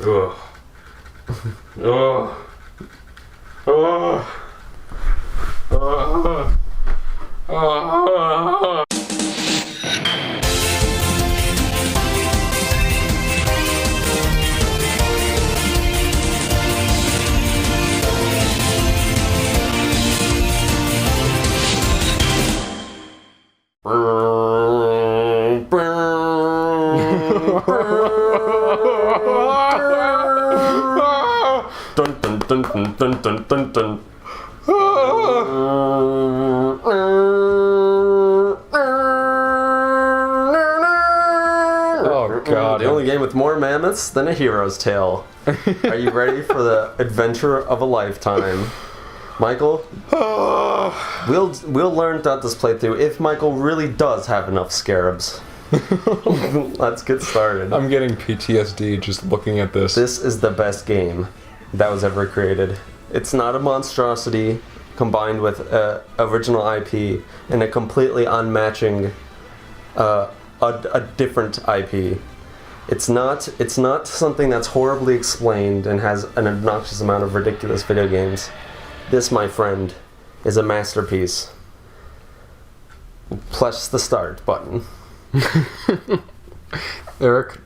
Ugh. Ugh. Ugh. Ugh. Ugh. Dun dun dun dun dun dun dun dun. Oh god. The only game with more mammoths than a hero's tale. Are you ready for the adventure of a lifetime? Michael? We'll learn throughout this playthrough if Michael really does have enough scarabs. Let's get started. I'm getting PTSD just looking at this. This is the best game that was ever created. It's not a monstrosity combined with original IP and a completely unmatching a different IP. It's not something that's horribly explained and has an obnoxious amount of ridiculous video games. This, my friend, is a masterpiece. Press the start button. Eric,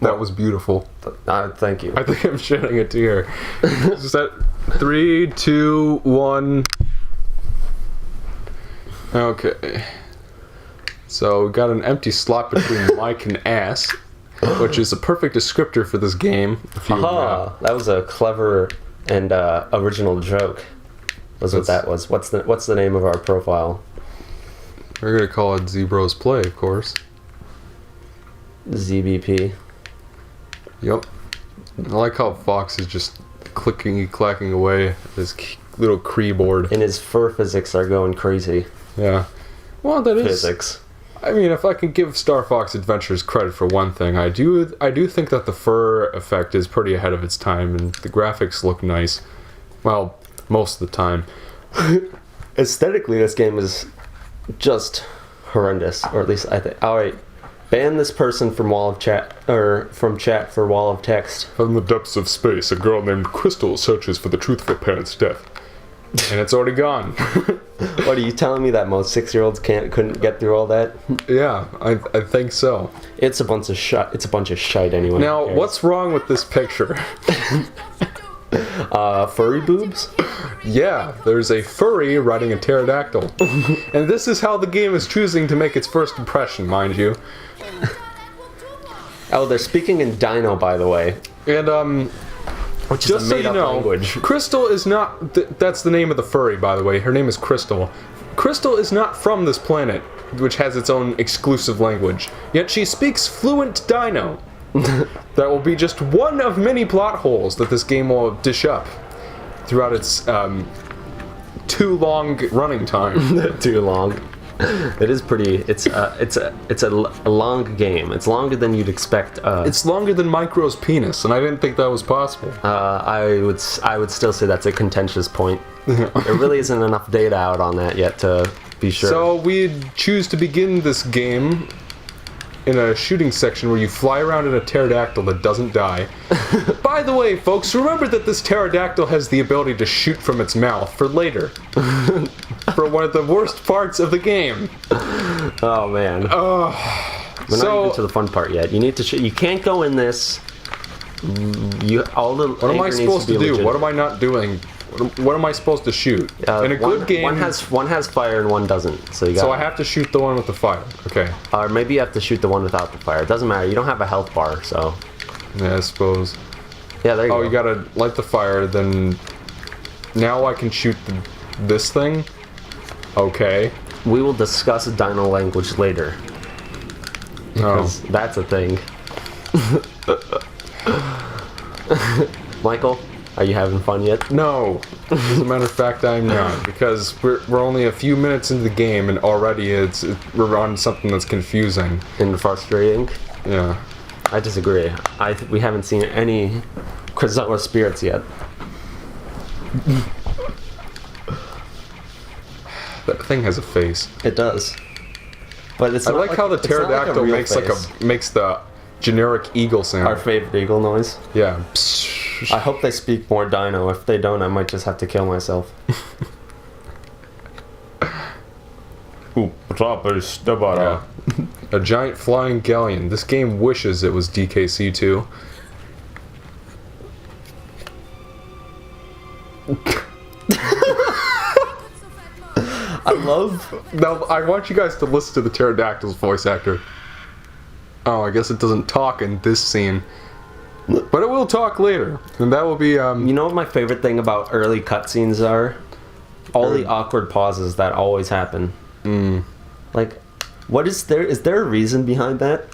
that was beautiful. Thank you. I think I'm shedding a tear. Is that 3, 2, 1? Okay. So we got an empty slot between mic and ass, which is a perfect descriptor for this game. Haha, that was a clever and original joke. Was what that was. What's the name of our profile? We're gonna call it ZBros Play, of course. ZBP. Yep. I like how Fox is just clacking away at his little keyboard. And his fur physics are going crazy. Yeah. Well, that is physics. I mean, if I can give Star Fox Adventures credit for one thing, I do think that the fur effect is pretty ahead of its time, and the graphics look nice. Well, most of the time. Aesthetically, this game is just horrendous, or at least I think. All right, ban this person from from chat for wall of text. From the depths of space, a girl named Crystal searches for the truth of her parents' death, and it's already gone. What are you telling me that most 6-year-olds couldn't get through all that? Yeah, I think so. It's a bunch of shite anyway. Now, what's wrong with this picture? Furry boobs? Yeah, there's a furry riding a pterodactyl. And this is how the game is choosing to make its first impression, mind you. Oh, they're speaking in Dino, by the way. And, which just is a so you made-up know, language. Crystal is not... that's the name of the furry, by the way. Her name is Crystal. Crystal is not from this planet, which has its own exclusive language. Yet she speaks fluent Dino. That will be just one of many plot holes that this game will dish up throughout its too long running time. Too long. It is pretty. It's a long game. It's longer than you'd expect. It's longer than Micro's penis, and I didn't think that was possible. I would still say that's a contentious point. There really isn't enough data out on that yet to be sure. So we choose to begin this game in a shooting section where you fly around in a pterodactyl that doesn't die. By the way, folks, remember that this pterodactyl has the ability to shoot from its mouth for later. For one of the worst parts of the game. Oh man. We're not even to the fun part yet. You need to. You can't go in this. What am I supposed to do? Legit. What am I not doing? What am I supposed to shoot? In a good game, one has fire and one doesn't. So I have to shoot the one with the fire. Okay. Or maybe you have to shoot the one without the fire. It doesn't matter. You don't have a health bar, so. Yeah, I suppose. Yeah, there you go. Oh, you gotta light the fire. Then now I can shoot this thing. Okay. We will discuss Dino language later. Because that's a thing. Michael, are you having fun yet? No. As a matter of fact, I'm not. Because we're only a few minutes into the game and already we're on something that's confusing. And frustrating? Yeah. I disagree. We haven't seen any Krazoa spirits yet. That thing has a face. It does. But it's I like how the pterodactyl makes the generic eagle sound. Our favorite eagle noise. Yeah. I hope they speak more dino. If they don't, I might just have to kill myself. Yeah. A giant flying galleon. This game wishes it was DKC2. I love... Now, I want you guys to listen to the pterodactyl's voice actor. Oh, I guess it doesn't talk in this scene. But it will talk later. And that will be, You know what my favorite thing about early cutscenes are? All the awkward pauses that always happen. Like, what is there a reason behind that?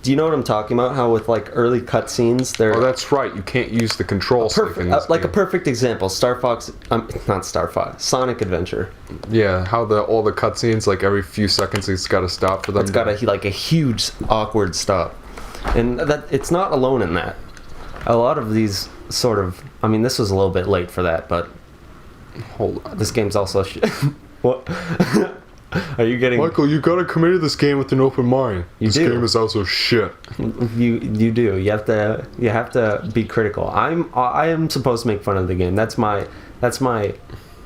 Do you know what I'm talking about? How with like early cutscenes, they're Oh, that's right. You can't use the control stick in this like a game. perfect example. Not Star Fox, Sonic Adventure. Yeah, how all the cutscenes, like every few seconds, it's got to stop for them. It's got a huge awkward stop, and that it's not alone in that. A lot of these sort of, I mean, this was a little bit late for that, but Hold on. this game's also what? Are you getting? Michael, you gotta come into this game with an open mind. This do. game is also shit. You do. You have to be critical. I am supposed to make fun of the game. That's my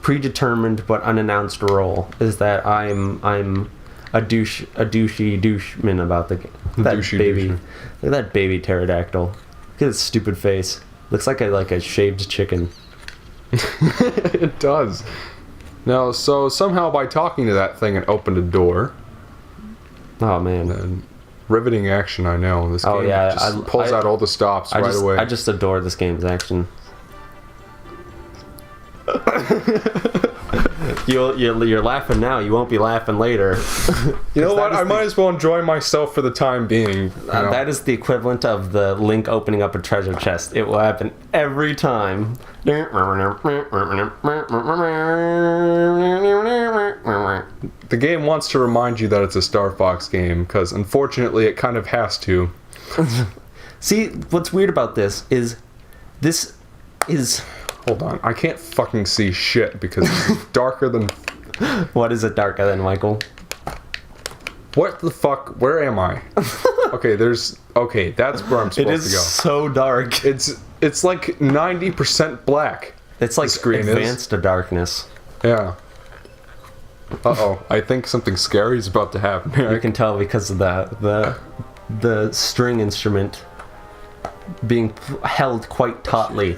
predetermined but unannounced role. Is that I'm a douchey doucheman about the game. That Douchey baby. douche. Look at that baby pterodactyl. Look at his stupid face. Looks like a shaved chicken. It does. Now, so somehow by talking to that thing, it opened a door. Oh man. And riveting action, I know. This game just pulls out all the stops away. I just adore this game's action. You're laughing now. You won't be laughing later. You know what? I might as well enjoy myself for the time being. You know? That is the equivalent of the Link opening up a treasure chest. It will happen every time. The game wants to remind you that it's a Star Fox game, because unfortunately it kind of has to. See, what's weird about this is... Hold on, I can't fucking see shit because it's darker than... What is it darker than, Michael? What the fuck? Where am I? Okay, that's where I'm supposed to go. It is so dark. It's like 90% black. It's like screen advanced to darkness. Yeah. Uh-oh, I think something scary is about to happen here. You can tell because of the string instrument being held quite tautly.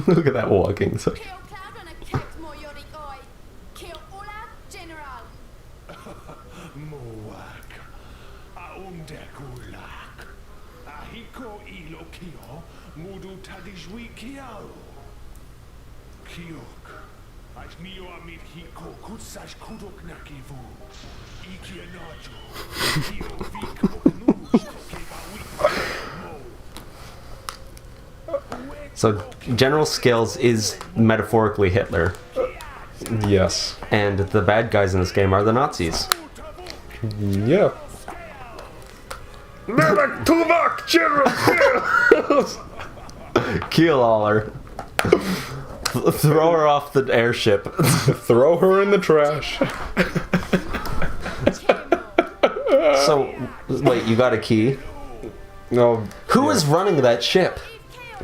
Look at that walking. So. So General Skills is metaphorically Hitler. Yes. And the bad guys in this game are the Nazis. Yeah. Tuvok, General Keelhauler. Throw her off the airship. Throw her in the trash. So, wait, you got a key? No. Who was running that ship?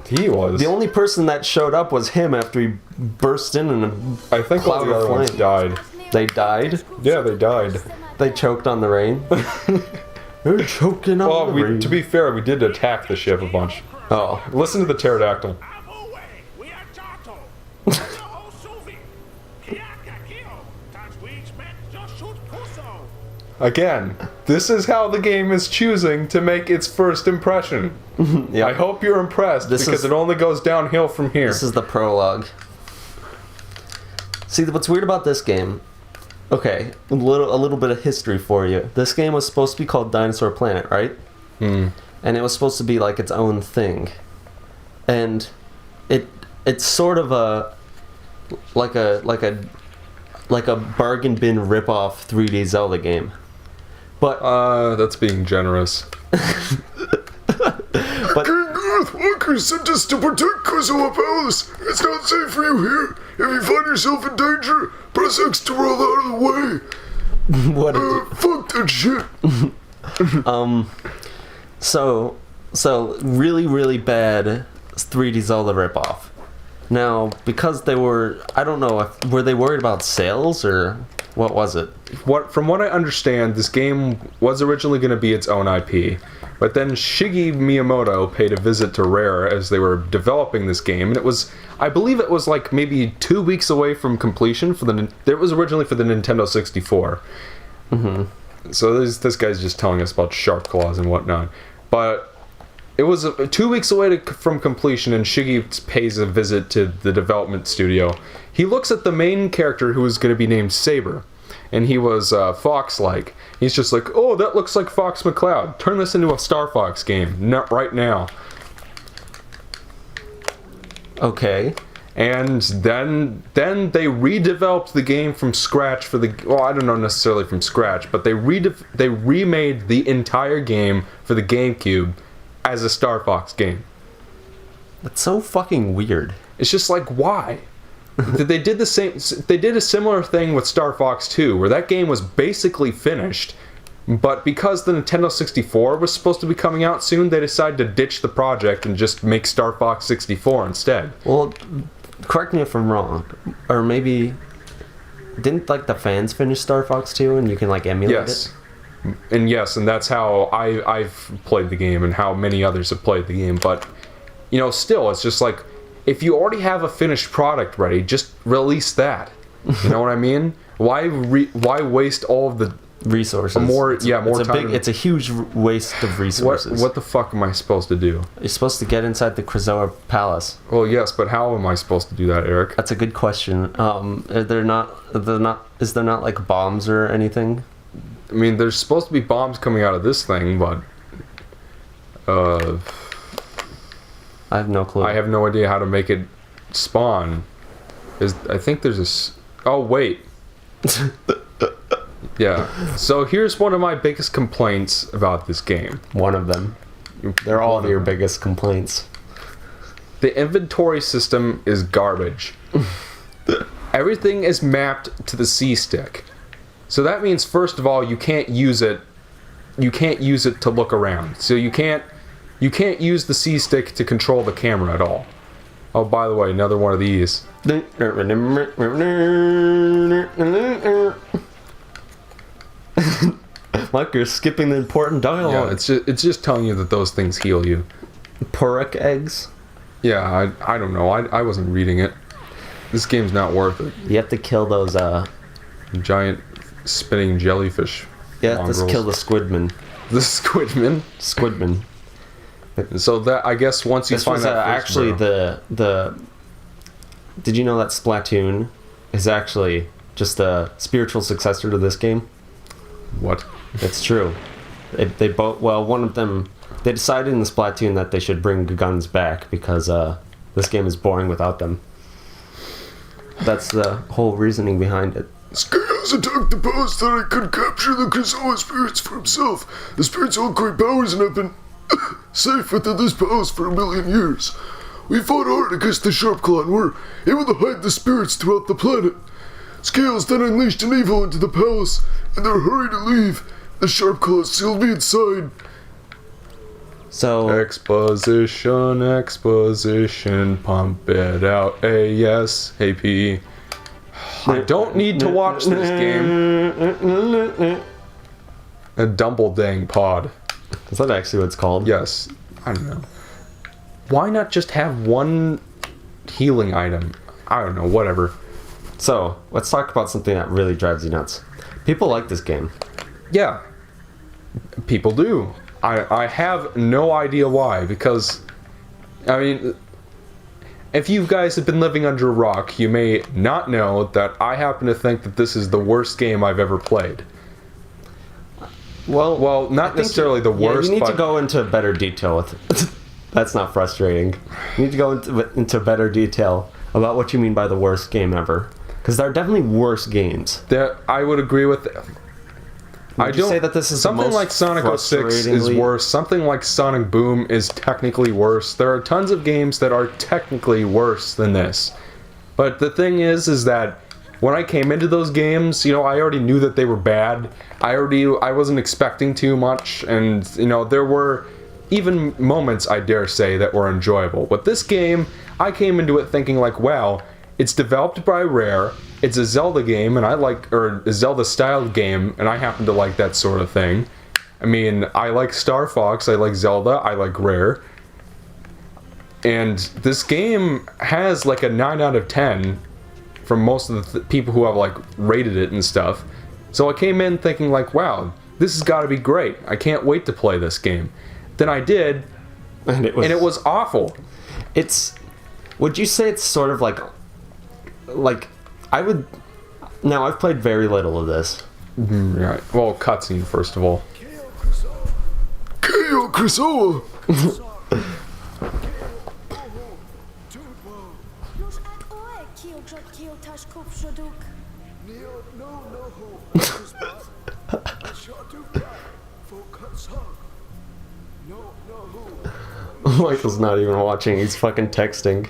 He was. The only person that showed up was him after he burst in and I think all the other ones died. They died? Yeah, they died. They choked on the rain? They're choking on the rain. To be fair, we did attack the ship a bunch. Oh. Listen to the pterodactyl. Again, this is how the game is choosing to make its first impression. Yep. I hope you're impressed, because it only goes downhill from here. This is the prologue. See, what's weird about this game... Okay, a little bit of history for you. This game was supposed to be called Dinosaur Planet, right? Hmm. And it was supposed to be like its own thing. And it's sort of like a bargain bin ripoff 3D Zelda game. But that's being generous. But King Earthwalker sent us to protect Kuzoa Palace. It's not safe for you here. If you find yourself in danger, press X to roll out of the way. what did Fuck that shit. so really bad 3D Zelda ripoff. Now, because they were, I don't know, were they worried about sales or what was it? From what I understand, this game was originally going to be its own IP, but then Shigi Miyamoto paid a visit to Rare as they were developing this game, and I believe it was like maybe 2 weeks away from completion it was originally for the Nintendo 64. Mm-hmm. So this guy's just telling us about sharp claws and whatnot, but it was 2 weeks away from completion, and Shigi pays a visit to the development studio. He looks at the main character, who was going to be named Saber, and he was Fox-like. He's just like, oh, that looks like Fox McCloud. Turn this into a Star Fox game, not right now. Okay. And then they redeveloped the game from scratch I don't know necessarily from scratch, but they remade the entire game for the GameCube as a Star Fox game. That's so fucking weird. It's just like, why? They did a similar thing with Star Fox 2, where that game was basically finished, but because the Nintendo 64 was supposed to be coming out soon, they decided to ditch the project and just make Star Fox 64 instead. Well, correct me if I'm wrong, or maybe didn't like the fans finish Star Fox 2 and you can like emulate it? And that's how I've played the game and how many others have played the game. But, still, it's just like, if you already have a finished product ready, just release that. You know what I mean? Why waste all of the resources? More time. It's a huge waste of resources. What the fuck am I supposed to do? You're supposed to get inside the Krazoa Palace. Well, yes, but how am I supposed to do that, Eric? That's a good question. Is there not like bombs or anything? I mean, there's supposed to be bombs coming out of this thing, but I have no clue. I have no idea how to make it spawn. I think there's oh wait. Yeah. So here's one of my biggest complaints about this game. One of them. They're all your biggest complaints. The inventory system is garbage. Everything is mapped to the C-stick. So that means, first of all, you can't use it to look around. So you can't use the C-stick to control the camera at all. Oh, by the way, another one of these. Like you're skipping the important dialogue. Yeah, it's just telling you that those things heal you. PukPuk eggs? Yeah, I don't know. I wasn't reading it. This game's not worth it. You have to kill those giant spinning jellyfish. Yeah, let's kill the squidman. The squidman? Squidman. So that, I guess, once you find that actually the did you know that Splatoon is actually just a spiritual successor to this game? What? It's true. They both, well, one of them, they decided in the Splatoon that they should bring guns back because this game is boring without them. That's the whole reasoning behind it. Scales attacked the palace that it could capture the Krazoa spirits for himself. The spirits hold great powers and have been safe within this palace for 1 million years. We fought hard against the Sharp Claw and were able to hide the spirits throughout the planet. Scales then unleashed an evil into the palace, and their hurry to leave. The Sharp Claws sealed me inside. So exposition, pump it out. ASAP. I don't need to watch this game. A Dumble Dang Pod. Is that actually what it's called? Yes. I don't know. Why not just have one healing item? I don't know, whatever. So, let's talk about something that really drives you nuts. People like this game. Yeah. People do. I have no idea why, because, I mean, if you guys have been living under a rock, you may not know that I happen to think that this is the worst game I've ever played. Well, not necessarily the worst, you need but to go into better detail with it. That's not frustrating. You need to go into better detail about what you mean by the worst game ever. Because there are definitely worse games. I would agree with that. Would you say that this is something the most like Sonic 06 is worse. Something like Sonic Boom is technically worse. There are tons of games that are technically worse than this. But the thing is that when I came into those games, I already knew that they were bad. I wasn't expecting too much, and there were even moments, I dare say, that were enjoyable. But this game, I came into it thinking like, wow, it's developed by Rare. It's a Zelda game, and or a Zelda-styled game, and I happen to like that sort of thing. I mean, I like Star Fox, I like Zelda, I like Rare. And this game has like a 9 out of 10 from most of the people who have like rated it and stuff. So I came in thinking like, wow, this has got to be great. I can't wait to play this game. Then I did, and it was awful. Would you say it's sort of like now I've played very little of this. Right. Well, cutscene first of all. Keo Krasoa! Michael's not even watching, he's fucking texting.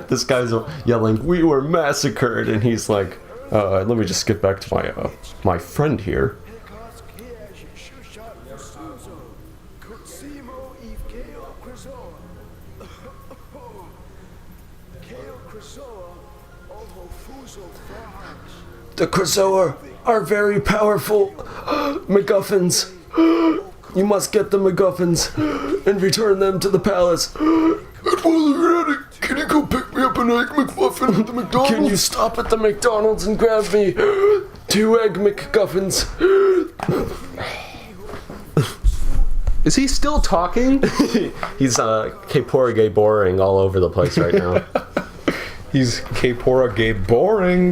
This guy's yelling, "We were massacred," and he's like, let me just get back to my friend here. The Krasoa are very powerful MacGuffins. You must get the MacGuffins and return them to the palace. And while you're at it, can you go pick me up an Egg McMuffin at the McDonald's? Can you stop at the McDonald's and grab me 2 Egg McGuffins? Is he still talking? He's K-Pora gay boring all over the place right now. He's K-Pora gay boring.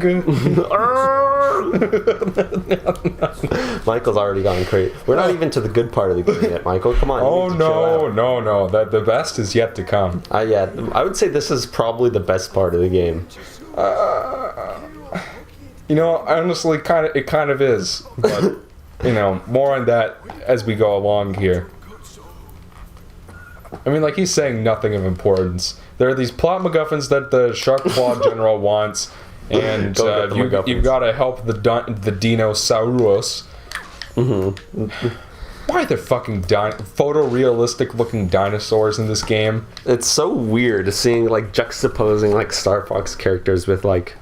Michael's already gone crazy. We're not even to the good part of the game yet, Michael. Come on. Oh no. The best is yet to come. Yeah, I would say this is probably the best part of the game. Honestly, it kind of is. But more on that as we go along here. I mean, like, he's saying nothing of importance. There are these plot MacGuffins that the Shark Claw General wants, and you've got to help the Dinosaurus. Mm-hmm. Why are there fucking photorealistic looking dinosaurs in this game? It's so weird seeing, like, juxtaposing, like, Star Fox characters with, like...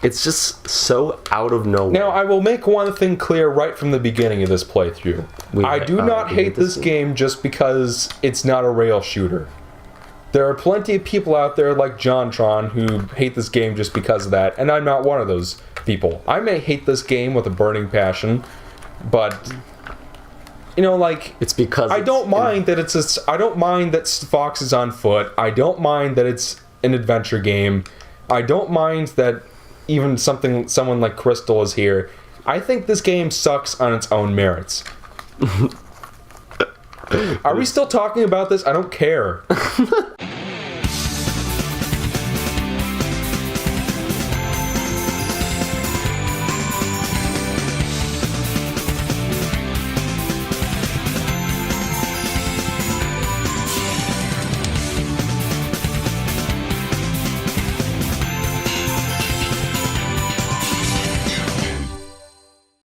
It's just so out of nowhere. Now, I will make one thing clear right from the beginning of this playthrough. I do not hate this game just because it's not a rail shooter. There are plenty of people out there like JonTron who hate this game just because of that, and I'm not one of those people. I may hate this game with a burning passion, but it's because I don't mind that Fox is on foot. I don't mind that it's an adventure game. I don't mind that even someone like Crystal is here. I think this game sucks on its own merits. Are we still talking about this? I don't care.